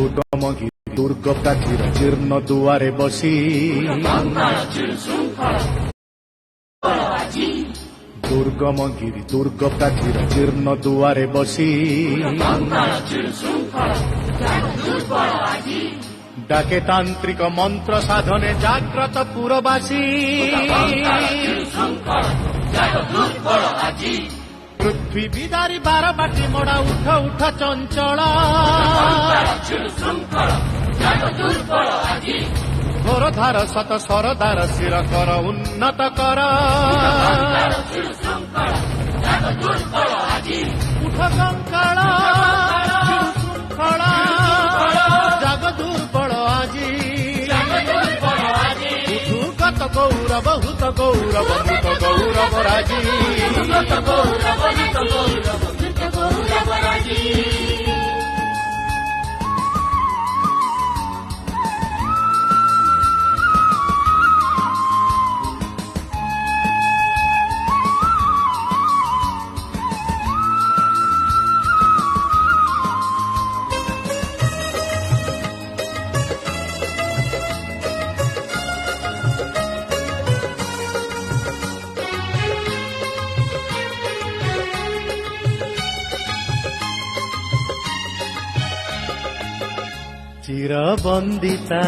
দুর্গমগিরি দুর্গ প্রাচীর জীর্ণ দুয়ারে বসি দুর্গমগিরি দুর্গ প্রাচীর জীর্ণ দুয়ারে বসি ডাকে তান্ত্রিক মন্ত্র সাধনে জাগ্রত পুরবাসী পৃথিবীদারি বারবাটি মোড়া উঠ উঠ চঞ্চল ঘোরধার শত সরদার শির কর উন্নত কর উঠ কঙ্কাল শৃঙ্খল জাগ দুর্বল আজি উঠুগত গৌরব হুত গৌরব মৃত গৌরব রাজি চিরবন্দিতা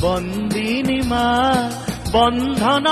বন্দিনী মা বন্ধন